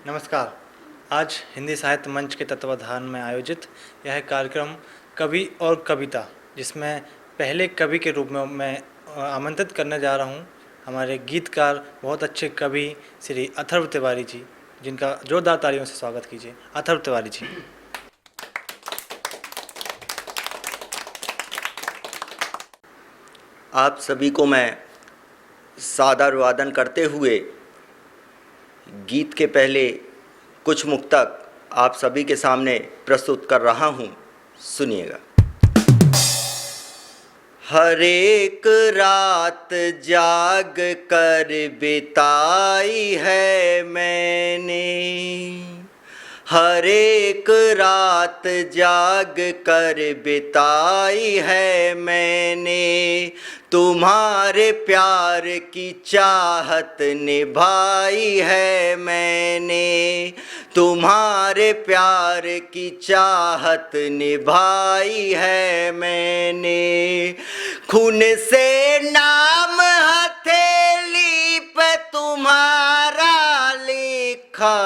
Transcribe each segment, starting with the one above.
नमस्कार। आज हिंदी साहित्य मंच के तत्वाधान में आयोजित यह कार्यक्रम कवि और कविता, जिसमें पहले कवि के रूप में मैं आमंत्रित करने जा रहा हूं हमारे गीतकार, बहुत अच्छे कवि श्री अथर्व तिवारी जी, जिनका जोरदार तालियों से स्वागत कीजिए। अथर्व तिवारी जी। आप सभी को मैं सादर वादन करते हुए गीत के पहले कुछ मुक्तक आप सभी के सामने प्रस्तुत कर रहा हूँ। सुनिएगा। हर एक रात जाग कर बिताई है मैंने, हर एक रात जाग कर बिताई है मैंने, तुम्हारे प्यार की चाहत निभाई है मैंने, तुम्हारे प्यार की चाहत निभाई है मैंने। खून से नाम हथेली पे तुम्हारा लिखा,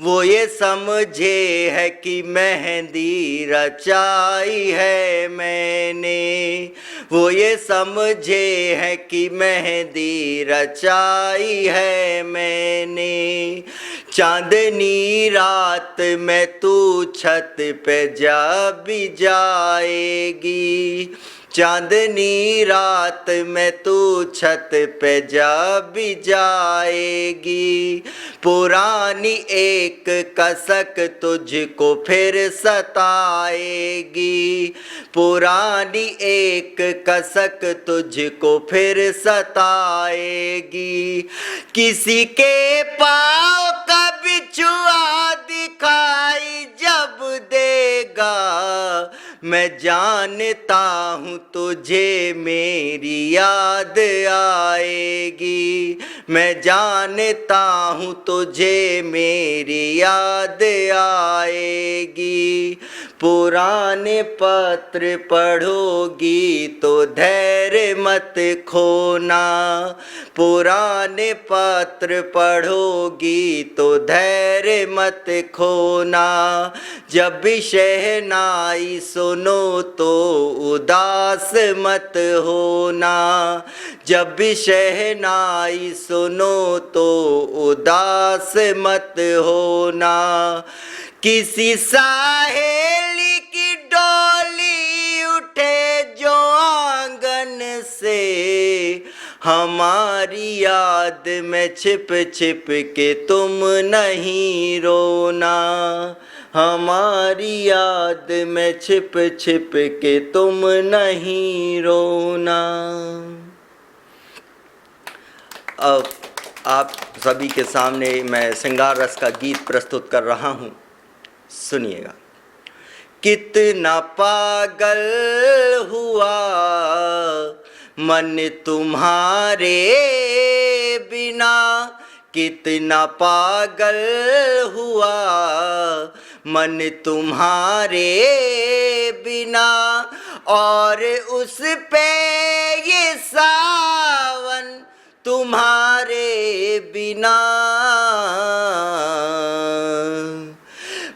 वो ये समझे है कि मेहंदी रचाई है मैंने, वो ये समझे है कि मेहंदी रचाई है मैंने। चांदनी रात में तू छत पे जब भी जाएगी, चांदनी रात में तू छत पे जब भी जाएगी, पुरानी एक कसक तुझको फिर सताएगी, पुरानी एक कसक तुझको फिर सताएगी। किसी के पाँव का बिछुआ दिखाई जब देगा, मैं जानता हूँ तुझे मेरी याद आएगी, मैं जानता हूँ तुझे मेरी याद आएगी। पुराने पत्र पढ़ोगी तो धैर्य मत खोना, पुराने पत्र पढ़ोगी तो धैर्य मत खोना। जब भी शहनाई सुनो तो उदास मत होना, जब भी शहनाई सुनो तो उदास मत होना। किसी सहेली की डोली उठे जो आंगन से, हमारी याद में छिप छिप के तुम नहीं रोना, हमारी याद में छिप छिप के तुम नहीं रोना। अब आप सभी के सामने मैं श्रृंगार रस का गीत प्रस्तुत कर रहा हूँ। सुनिएगा। कितना पागल हुआ मन तुम्हारे बिना, कितना पागल हुआ मन तुम्हारे बिना, और उस पे ये सावन तुम्हारे बिना।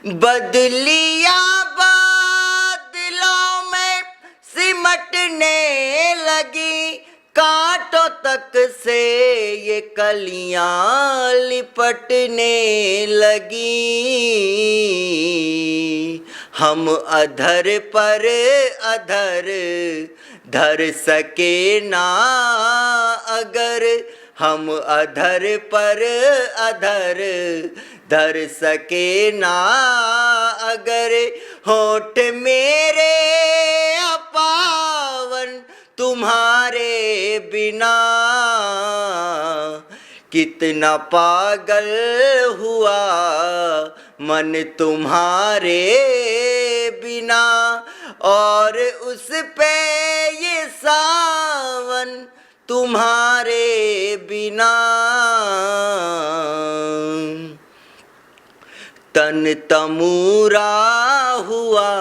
बदलिया बादलों में सिमटने लगी, कांटों तक से ये कलियां लिपटने लगी। हम अधर पर अधर धर सके ना अगर, हम अधर पर अधर धर सके ना अगर, होठ मेरे अपावन तुम्हारे बिना। कितना पागल हुआ मन तुम्हारे बिना, और उस पे ये सावन तुम्हारे बिना। तन तमूरा हुआ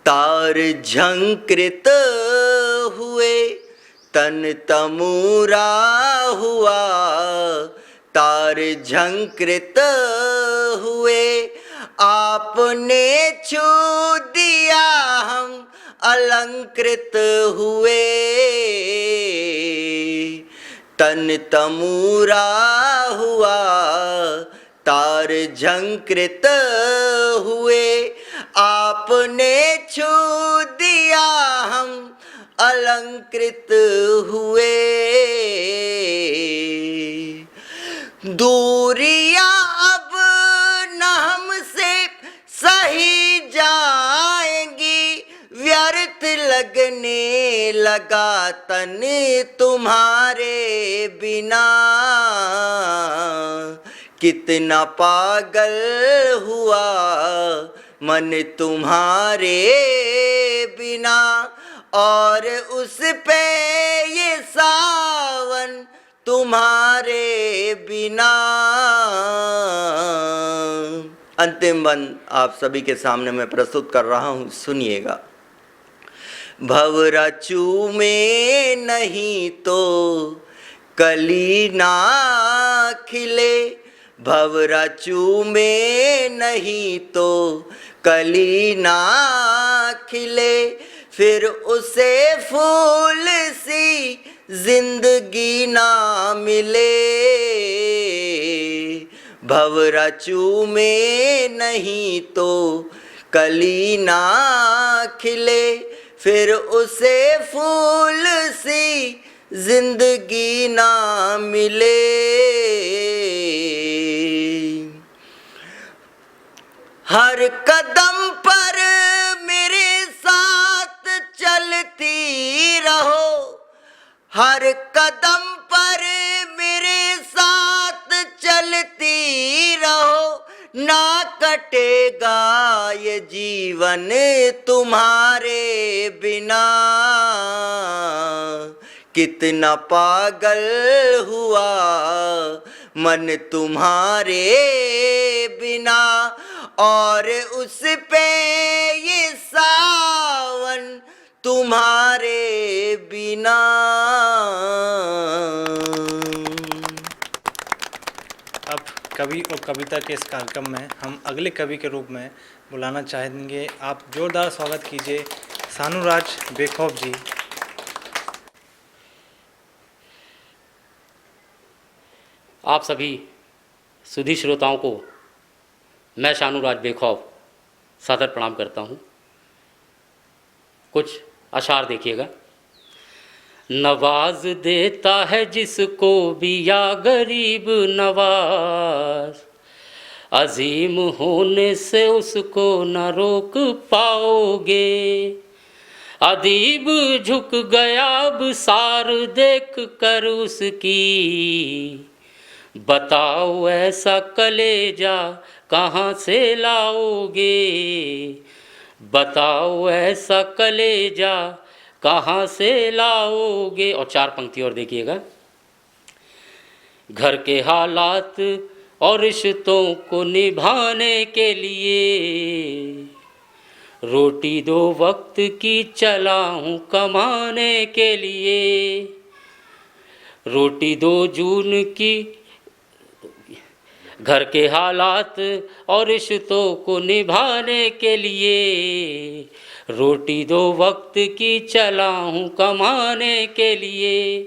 तार झंकृत हुए, तन तमूरा हुआ तार झंकृत हुए, आपने छू दिया हम अलंकृत हुए। तन तमूरा हुआ, तार झंकृत हुए, आपने छू दिया हम अलंकृत हुए। दूरियां अब न हमसे सही जाएंगी, व्यर्थ लगने लगा तन तुम्हारे बिना। कितना पागल हुआ मन तुम्हारे बिना, और उस पे ये सावन तुम्हारे बिना। अंतिम बंद आप सभी के सामने मैं प्रस्तुत कर रहा हूँ, सुनिएगा। भवरचू में नहीं तो कली ना खिले, भवरचू में नहीं तो कली ना खिले, फिर उसे फूल सी जिंदगी ना मिले। भवरचू में नहीं तो कली ना खिले, फिर उसे फूल सी जिंदगी ना मिले। हर कदम पर मेरे साथ चलती रहो, हर कदम पर मेरे साथ चलती रहो, ना कटेगा ये जीवन तुम्हारे बिना। कितना पागल हुआ मन तुम्हारे बिना, और उस पे ये सावन तुम्हारे बिना। अब कवि और कविता के इस कार्यक्रम में हम अगले कवि के रूप में बुलाना चाहेंगे। आप जोरदार स्वागत कीजिए सानूराज बेखौफ जी। आप सभी सुधी श्रोताओं को मैं सानूराज बेखौफ सादर प्रणाम करता हूँ। कुछ अशार देखिएगा। नवाज देता है जिसको भी या गरीब नवाज, अजीम होने से उसको न रोक पाओगे। अदीब झुक गया अब सार देख कर उसकी, बताओ ऐसा कलेजा कहाँ से लाओगे। बताओ ऐसा कलेजा कहाँ से लाओगे। और चार पंक्ति और देखिएगा। घर के हालात और रिश्तों को निभाने के लिए, रोटी दो वक्त की चला हूँ कमाने के लिए। रोटी दो जून की, घर के हालात और रिश्तों को निभाने के लिए, रोटी दो वक्त की चला हूँ कमाने के लिए।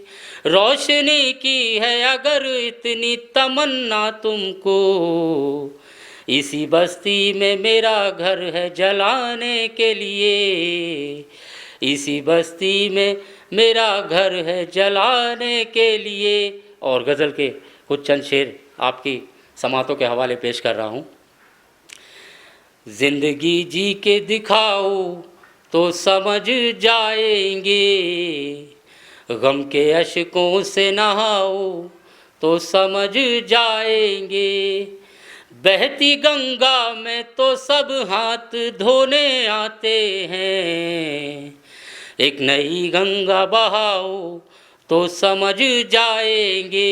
रोशनी की है अगर इतनी तमन्ना तुमको, इसी बस्ती में मेरा घर है जलाने के लिए। इसी बस्ती में मेरा घर है जलाने के लिए। और गज़ल के कुछ चंद शेर आपकी समातों के हवाले पेश कर रहा हूँ। जिंदगी जी के दिखाओ तो समझ जाएंगे, गम के अश्कों से नहाओ तो समझ जाएंगे। बहती गंगा में तो सब हाथ धोने आते हैं, एक नई गंगा बहाओ तो समझ जाएंगे।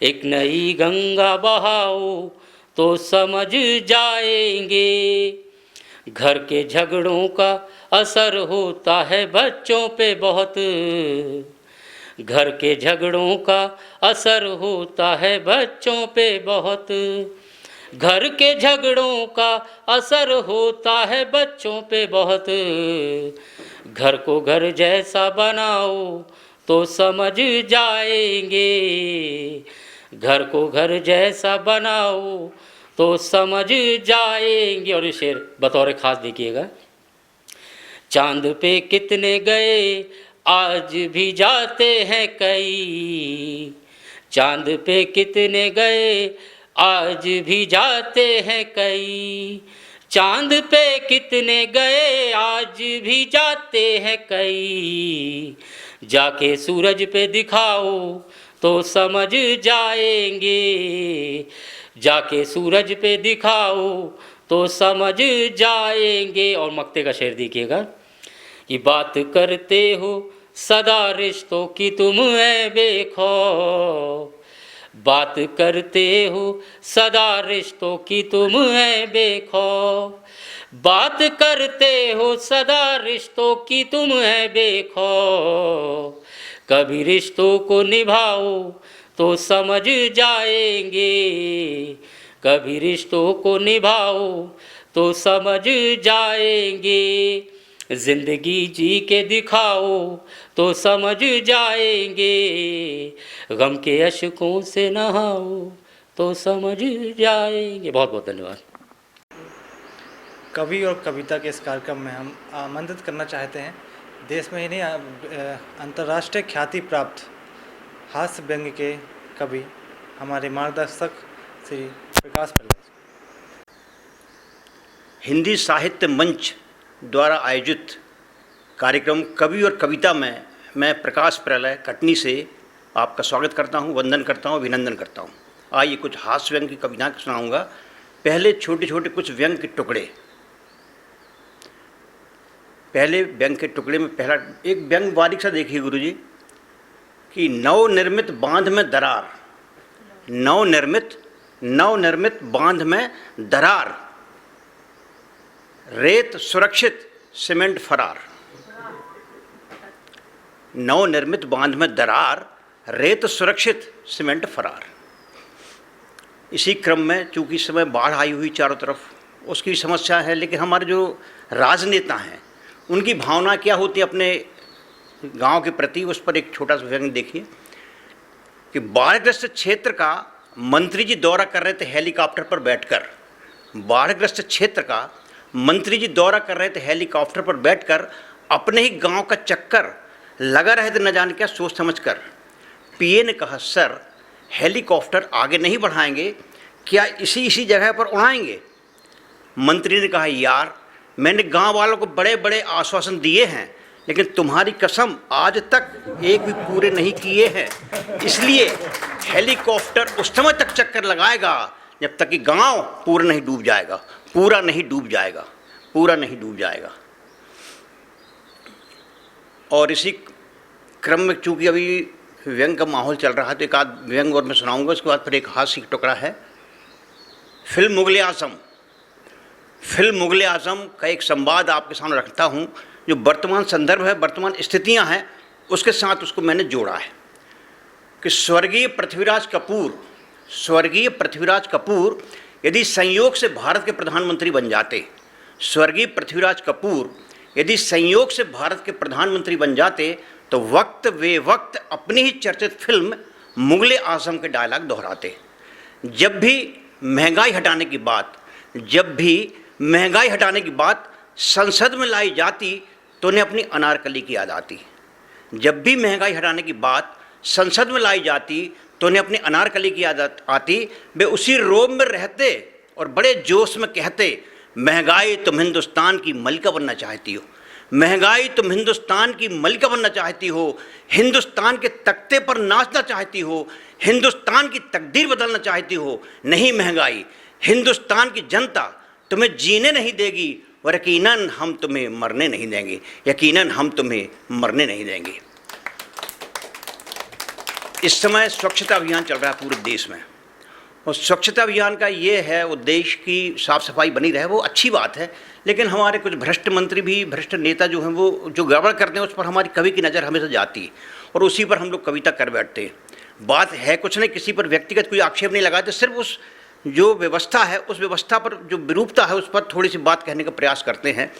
एक नई गंगा बहाओ तो समझ जाएंगे। घर के झगड़ों का असर होता है बच्चों पे बहुत, घर के झगड़ों का असर होता है बच्चों पे बहुत, घर के झगड़ों का असर होता है बच्चों पे बहुत। घर को घर जैसा बनाओ तो समझ जाएंगे, घर को घर जैसा बनाओ तो समझ जाएंगे। और ये शेर बतौर खास देखिएगा। चांद पे कितने गए आज भी जाते हैं कई, चांद पे कितने गए आज भी जाते हैं कई, चांद पे कितने गए आज भी जाते हैं कई। जाके सूरज पे दिखाओ तो समझ जाएंगे, जाके सूरज पे दिखाओ तो समझ जाएंगे। और मक्ते का शेर देखिएगा कि बात करते हो सदा रिश्तों की तुम है बेखौफ, बात करते हो सदा रिश्तों की तुम है बेखौफ, बात करते हो सदा रिश्तों की तुम है बेखौफ। कभी रिश्तों को निभाओ तो समझ जाएंगे, कभी रिश्तों को निभाओ तो समझ जाएंगे। जिंदगी जी के दिखाओ तो समझ जाएंगे, गम के अश्कों से नहाओ तो समझ जाएंगे। बहुत बहुत धन्यवाद। कवि और कविता के इस कार्यक्रम में हम आमंत्रित करना चाहते हैं देश में ही नहीं अंतर्राष्ट्रीय ख्याति प्राप्त हास्य व्यंग्य के कवि हमारे मार्गदर्शक श्री प्रकाश प्रहलाद। हिंदी साहित्य मंच द्वारा आयोजित कार्यक्रम कवि और कविता में मैं प्रकाश प्रलय कटनी से आपका स्वागत करता हूं, वंदन करता हूं, अभिनंदन करता हूं। आइए कुछ हास्य व्यंग्य की कविताएं सुनाऊंगा। पहले छोटे छोटे कुछ व्यंग्य के टुकड़े। पहले व्यंग्य के टुकड़े में पहला एक व्यंग्य बारीक सा देखिए गुरुजी कि नवनिर्मित बांध में दरार, नवनिर्मित बांध में दरार, रेत सुरक्षित सीमेंट फरार। नवनिर्मित बांध में दरार, रेत सुरक्षित सीमेंट फरार। इसी क्रम में चूंकि इस समय बाढ़ आई हुई चारों तरफ, उसकी समस्या है, लेकिन हमारे जो राजनेता हैं उनकी भावना क्या होती है अपने गांव के प्रति, उस पर एक छोटा सा व्यंग्य देखिए कि बाढ़ग्रस्त क्षेत्र का मंत्री जी दौरा कर रहे थे हेलीकॉप्टर पर बैठकर। बाढ़ग्रस्त क्षेत्र का मंत्री जी दौरा कर रहे थे हेलीकॉप्टर पर बैठकर, अपने ही गांव का चक्कर लगा रहे थे न जाने क्या सोच समझकर। पीए ने कहा सर हेलीकॉप्टर आगे नहीं बढ़ाएंगे क्या, इसी जगह पर उड़ाएंगे। मंत्री ने कहा यार मैंने गांव वालों को बड़े बड़े आश्वासन दिए हैं, लेकिन तुम्हारी कसम आज तक एक भी पूरे नहीं किए हैं, इसलिए हेलीकॉप्टर उस समय तक चक्कर लगाएगा जब तक कि गांव पूरा नहीं डूब जाएगा, पूरा नहीं डूब जाएगा, पूरा नहीं डूब जाएगा। और इसी क्रम में चूंकि अभी व्यंग का माहौल चल रहा है तो एक आध व्यंग और मैं सुनाऊंगा, उसके बाद फिर एक हास्य का टुकड़ा है। फिल्म मुगल आजम का एक संवाद आपके सामने रखता हूं, जो वर्तमान संदर्भ है, वर्तमान स्थितियां हैं, उसके साथ उसको मैंने जोड़ा है कि स्वर्गीय पृथ्वीराज कपूर यदि संयोग से भारत के प्रधानमंत्री बन जाते, स्वर्गीय पृथ्वीराज कपूर यदि संयोग से भारत के प्रधानमंत्री बन जाते तो वक्त वे वक्त अपनी ही चर्चित फिल्म मुगल आजम के डायलॉग दोहराते। जब भी महंगाई हटाने की बात संसद में लाई जाती तो उन्हें अपनी अनारकली की याद आती। जब भी महंगाई हटाने की बात संसद में लाई जाती तो उन्हें अपनी अनारकली की याद आती। वे उसी रोब में रहते और बड़े जोश में कहते महंगाई तुम हिंदुस्तान की मलिका बनना चाहती हो, महंगाई तुम हिंदुस्तान की मलिका बनना चाहती हो, हिंदुस्तान के तख्ते पर नाचना चाहती हो, हिंदुस्तान की तकदीर बदलना चाहती हो। नहीं महंगाई, हिंदुस्तान की जनता तुम्हें जीने नहीं देगी और यकीनन हम तुम्हें मरने नहीं देंगे, यकीनन हम तुम्हें मरने नहीं देंगे। इस समय स्वच्छता अभियान चल रहा है पूरे देश में और स्वच्छता अभियान का ये है उद्देश्य कि साफ़ सफाई बनी रहे, वो अच्छी बात है, लेकिन हमारे कुछ भ्रष्ट मंत्री भी, भ्रष्ट नेता जो हैं, वो जो गड़बड़ करते हैं उस पर हमारी कवि की नज़र हमेशा जाती है और उसी पर हम लोग कविता कर बैठते हैं। बात है कुछ नहीं, किसी पर व्यक्तिगत कोई आक्षेप नहीं लगाते, सिर्फ उस जो व्यवस्था है उस व्यवस्था पर जो विरूपता है उस पर थोड़ी सी बात कहने का प्रयास करते हैं।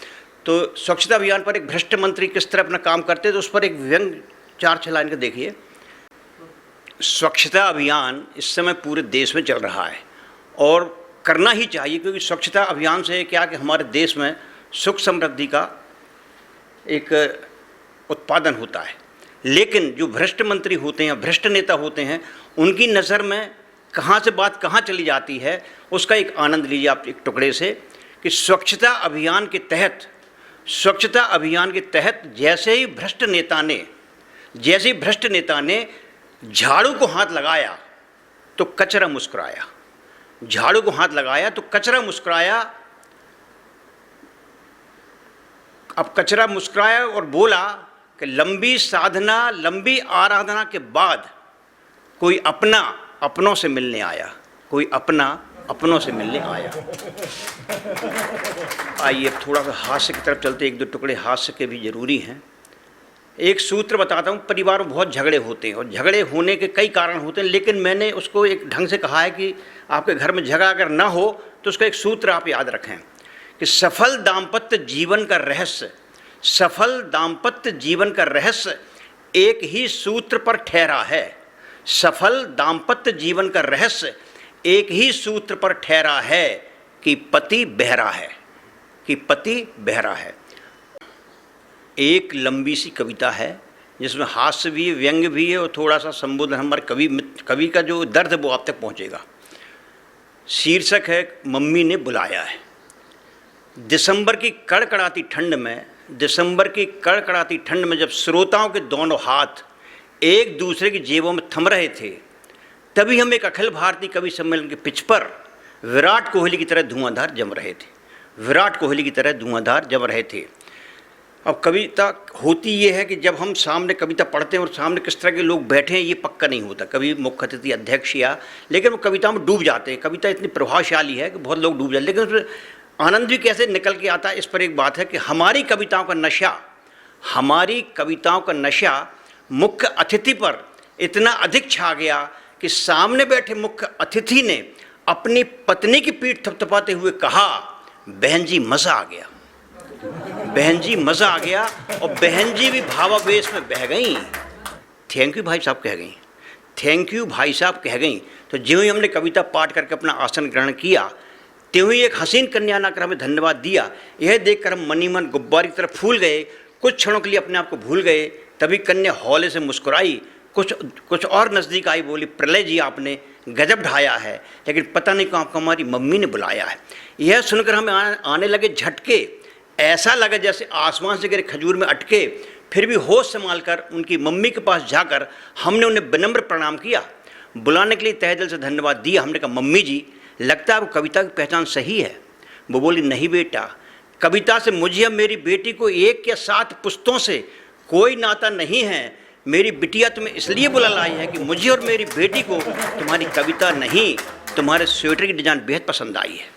तो स्वच्छता अभियान पर एक भ्रष्ट मंत्री किस तरह अपना काम करते हैं, तो उस पर एक व्यंग 4-6 लाइन का देखिए। स्वच्छता अभियान इस समय पूरे देश में चल रहा है और करना ही चाहिए, क्योंकि स्वच्छता अभियान से क्या कि हमारे देश में सुख समृद्धि का एक उत्पादन होता है। लेकिन जो भ्रष्ट मंत्री होते हैं, भ्रष्ट नेता होते हैं, उनकी नज़र में कहाँ से बात कहाँ चली जाती है, उसका एक आनंद लीजिए आप एक टुकड़े से कि स्वच्छता अभियान के तहत जैसे ही भ्रष्ट नेता ने झाड़ू को हाथ लगाया तो कचरा मुस्कुराया, झाड़ू को हाथ लगाया तो कचरा मुस्कुराया। अब कचरा मुस्कुराया और बोला कि लंबी साधना, लंबी आराधना के बाद कोई अपना अपनों से मिलने आया, कोई अपना अपनों से मिलने आया। आइए अब थोड़ा सा हास्य की तरफ चलते, एक दो टुकड़े हास्य के भी जरूरी हैं। एक सूत्र बताता हूँ, परिवार में बहुत झगड़े होते हैं और झगड़े होने के कई कारण होते हैं, लेकिन मैंने उसको एक ढंग से कहा है कि आपके घर में झगड़ा अगर ना हो तो उसका एक सूत्र आप याद रखें कि सफल दाम्पत्य जीवन का रहस्य एक ही सूत्र पर ठहरा है। सफल दाम्पत्य जीवन का रहस्य एक ही सूत्र पर ठहरा है कि पति बहरा है। एक लंबी सी कविता है जिसमें हास्य भी है, व्यंग भी है और थोड़ा सा संबोधन हमारे कवि का जो दर्द है वो आप तक पहुंचेगा। शीर्षक है मम्मी ने बुलाया है। दिसंबर की कड़कड़ाती ठंड में जब श्रोताओं के दोनों हाथ एक दूसरे की जेबों में थम रहे थे, तभी हम एक अखिल भारतीय कवि सम्मेलन के पिच पर विराट कोहली की तरह धुआंधार जम रहे थे। अब कविता होती ये है कि जब हम सामने कविता पढ़ते हैं और सामने किस तरह के लोग बैठे हैं ये पक्का नहीं होता, कभी मुख्य अतिथि अध्यक्ष या, लेकिन वो कविता में डूब जाते हैं। कविता इतनी प्रभावशाली है कि बहुत लोग डूब जाते हैं, लेकिन उसमें आनंद भी कैसे निकल के आता है, इस पर एक बात है कि हमारी कविताओं का नशा मुख्य अतिथि पर इतना अधिक छा गया कि सामने बैठे मुख्य अतिथि ने अपनी पत्नी की पीठ थपथपाते हुए कहा, बहन जी मज़ा आ गया और बहन जी भी भावावेश में बह गई। थैंक यू भाई साहब कह गई। तो ज्यों ही हमने कविता पाठ करके अपना आसन ग्रहण किया, त्यों ही एक हसीन कन्या ने आकर हमें धन्यवाद दिया। यह देखकर हम मनी मन गुब्बारे की तरफ फूल गए, कुछ क्षणों के लिए अपने आप को भूल गए। तभी कन्या हौले से मुस्कुराई, कुछ और नज़दीक आई, बोली, प्रलय जी आपने गजब ढाया है, लेकिन पता नहीं क्यों आपको हमारी मम्मी ने बुलाया है। यह सुनकर हमें आने लगे झटके, ऐसा लगा जैसे आसमान से गिरे खजूर में अटके। फिर भी होश संभाल कर उनकी मम्मी के पास जाकर हमने उन्हें विनम्र प्रणाम किया, बुलाने के लिए तहे दिल से धन्यवाद दिया। हमने कहा, मम्मी जी लगता है आपको कविता की पहचान सही है। वो बोली, नहीं बेटा, कविता से मुझे और मेरी बेटी को 1 या 7 पुस्तों से कोई नाता नहीं है। मेरी बिटिया तुम्हें इसलिए बुला लाई है कि मुझे और मेरी बेटी को तुम्हारी कविता नहीं, तुम्हारे स्वेटर की डिजाइन बेहद पसंद आई है।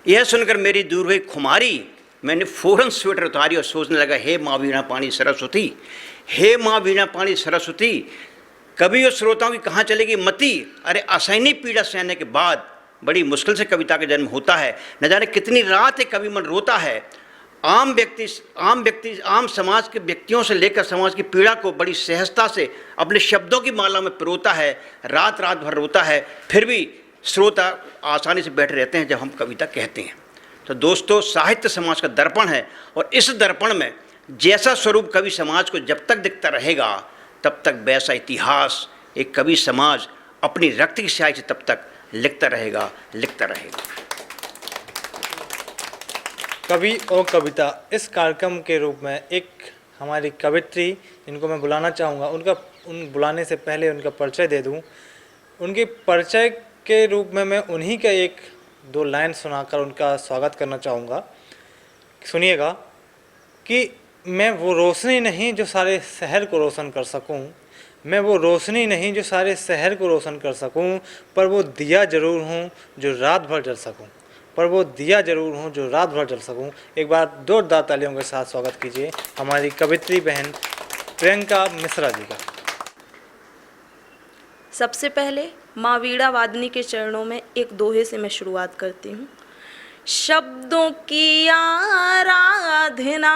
यह सुनकर मेरी दूर हुई खुमारी, मैंने फ़ौरन स्वेटर उतारी और सोचने लगा, हे माँ वीणा पाणी सरस्वती, कभी और श्रोताओं की कहाँ चलेगी मति। अरे असहनीय पीड़ा सहने के बाद बड़ी मुश्किल से कविता का जन्म होता है। न जाने कितनी रात एक कवि मन रोता है। आम समाज के व्यक्तियों से लेकर समाज की पीड़ा को बड़ी सहजता से अपने शब्दों की माला में पिरोता है, रात भर रोता है। फिर भी श्रोता आसानी से बैठे रहते हैं जब हम कविता कहते हैं। तो दोस्तों, साहित्य समाज का दर्पण है और इस दर्पण में जैसा स्वरूप कवि समाज को जब तक दिखता रहेगा तब तक वैसा इतिहास एक कवि समाज अपनी रक्त की स्याही से तब तक लिखता रहेगा। कवि और कविता इस कार्यक्रम के रूप में एक हमारी कवित्री जिनको मैं बुलाना चाहूँगा, उन बुलाने से पहले उनका परिचय दे दूँ। उनके परिचय के रूप में मैं उन्हीं का 1-2 लाइन सुनाकर उनका स्वागत करना चाहूँगा। सुनिएगा कि मैं वो रोशनी नहीं जो सारे शहर को रोशन कर सकूं, मैं वो रोशनी नहीं जो सारे शहर को रोशन कर सकूं, पर वो दिया ज़रूर हूँ जो रात भर जल सकूं, पर वो दिया ज़रूर हूँ जो रात भर जल सकूं। एक बार जोरदार तालियों के साथ स्वागत कीजिए हमारी कवित्री बहन प्रियंका मिश्रा जी का। सबसे पहले माँ वीणा वादनी के चरणों में एक दोहे से मैं शुरुआत करती हूँ। शब्दों की आराधना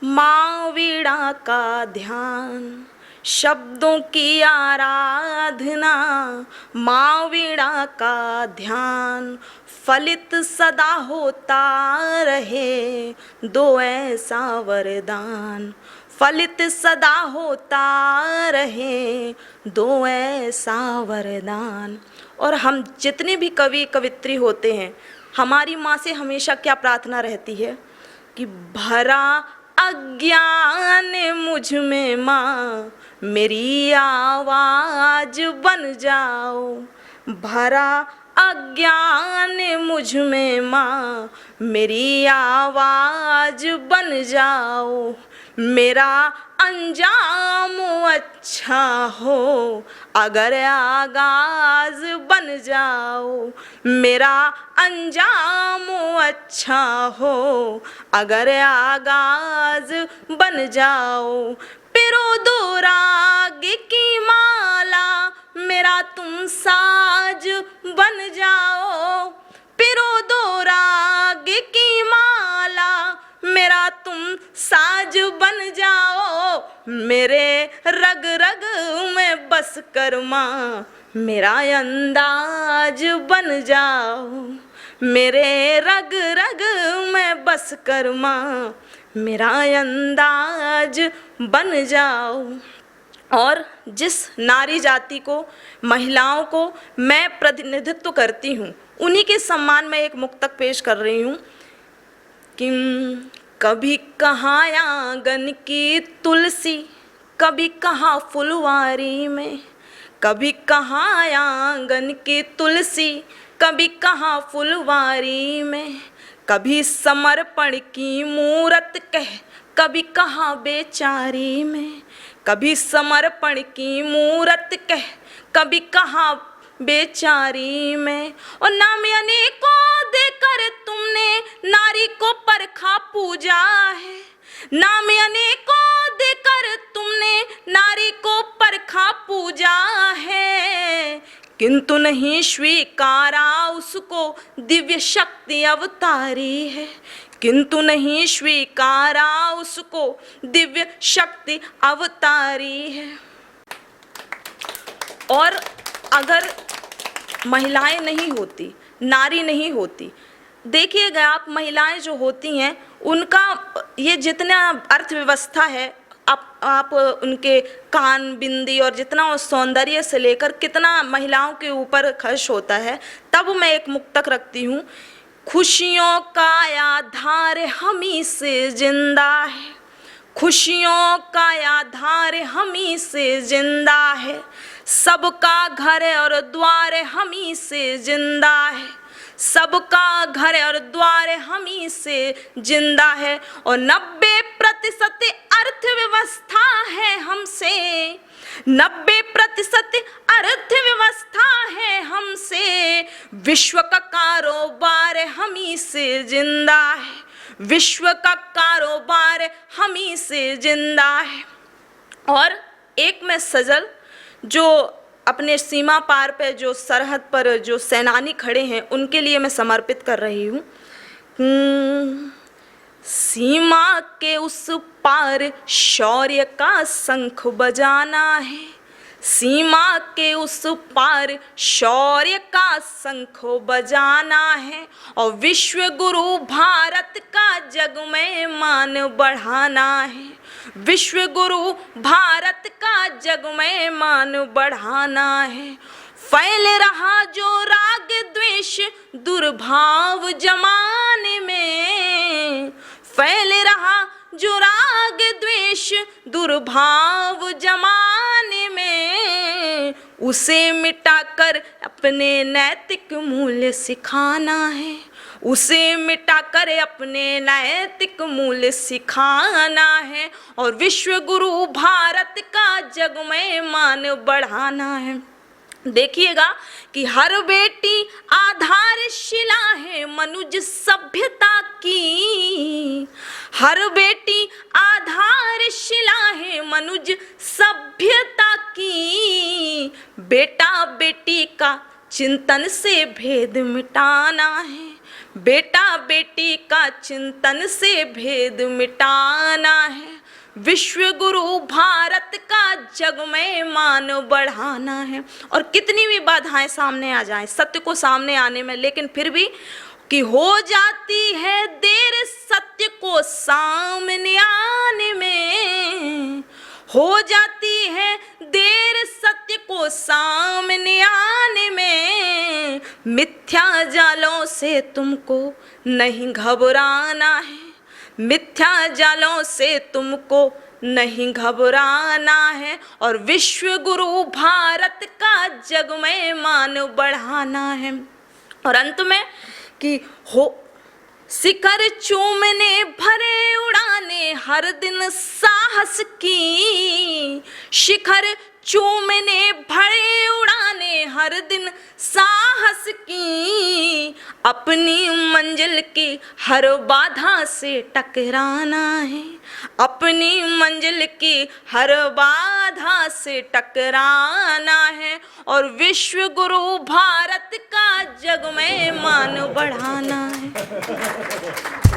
माँ वीणा का ध्यान, शब्दों की आराधना माँ वीणा का ध्यान, फलित सदा होता रहे दो ऐसा वरदान, फलित सदा होता रहे दो ऐसा वरदान। और हम जितने भी कवि कवित्री होते हैं, हमारी माँ से हमेशा क्या प्रार्थना रहती है कि भरा अज्ञान मुझ में माँ मेरी आवाज़ बन जाओ, भरा अज्ञान मुझ में माँ मेरी आवाज़ बन जाओ, मेरा अंजाम अच्छा हो अगर आगाज बन जाओ, मेरा अंजाम अच्छा हो अगर आगाज बन जाओ, पिरो दो राग की माला मेरा तुम साज बन जाओ, पिरो दो राग की माला मेरा तुम साज बन जाओ, मेरे रग रग में बस कर माँ मेरा अंदाज बन जाओ, मेरे रग रग में बस कर माँ मेरा अंदाज बन जाओ। और जिस नारी जाति को, महिलाओं को मैं प्रतिनिधित्व करती हूँ, उन्हीं के सम्मान में एक मुक्तक पेश कर रही हूँ कि कभी कहाँ आंगन की तुलसी, कभी कहाँ फुलवारी में, कभी कहाँ आंगन की तुलसी, कभी कहाँ फुलवारी में, कभी समर्पण की मूरत कह, कभी कहाँ बेचारी में, कभी समर्पण की मूरत कह, कभी कहाँ बेचारी में। और नाम अनेकों देकर तुमने नारी को परखा पूजा है, नाम अनेकों देकर तुमने नारी को परखा पूजा है, किंतु नहीं स्वीकारा उसको दिव्य शक्ति अवतारी है, किंतु नहीं स्वीकारा उसको दिव्य शक्ति अवतारी है। और अगर महिलाएं नहीं होती, नारी नहीं होती, देखिएगा आप, महिलाएं जो होती हैं उनका ये जितना अर्थव्यवस्था है, आप उनके कान बिंदी और जितना सौंदर्य से लेकर कितना महिलाओं के ऊपर खर्च होता है। तब मैं एक मुक्तक रखती हूँ, खुशियों का आधार हमी से जिंदा है, खुशियों का आधार हमी से जिंदा है, सबका घर और द्वार हमी से जिंदा है, सबका घर और द्वार हमी से जिंदा है। और 90% अर्थव्यवस्था है हमसे, 90% अर्थव्यवस्था है हमसे, विश्व का कारोबार हमी से जिंदा है, विश्व का कारोबार हमी से जिंदा है। और एक में सजल जो अपने सीमा पार पे, जो सरहद पर जो सेनानी खड़े हैं, उनके लिए मैं समर्पित कर रही हूँ। सीमा के उस पार शौर्य का शंख बजाना है, सीमा के उस पार शौर्य का शंख बजाना है, और विश्व गुरु भारत का जग में मान बढ़ाना है, विश्व गुरु भारत का जग में मान बढ़ाना है। फैल रहा जो राग द्वेष दुर्भाव जमाने में, फैल रहा जो राग द्वेष दुर्भाव जमाने में, उसे मिटाकर अपने नैतिक मूल्य सिखाना है, उसे मिटा कर अपने नैतिक मूल्य सिखाना है और विश्व गुरु भारत का जग में मान बढ़ाना है। देखिएगा कि हर बेटी आधारशिला है मनुज सभ्यता की, हर बेटी आधारशिला है मनुज सभ्यता की। बेटा बेटी का चिंतन से भेद मिटाना है, बेटा बेटी का चिंतन से भेद मिटाना है, विश्व गुरु भारत का जग में मान बढ़ाना है। और कितनी भी बाधाएं सामने आ जाएं सत्य को सामने आने में, लेकिन फिर भी कि हो जाती है देर सत्य को सामने आने में, हो जाती है देर सत्य को सामने आने में। मिथ्या जालों से तुमको नहीं घबराना है, मिथ्या जालों से तुमको नहीं घबराना है और विश्व गुरु भारत का जग में मान बढ़ाना है। और अंत में कि हो शिखर चूमने भरे उड़ाने हर दिन साहस की, शिखर चूमने भरे उड़ाने हर दिन साहस की। अपनी मंजिल की हर बाधा से टकराना है, अपनी मंजिल की हर बाधा से टकराना है और विश्व गुरु भारत का जग में मान बढ़ाना है।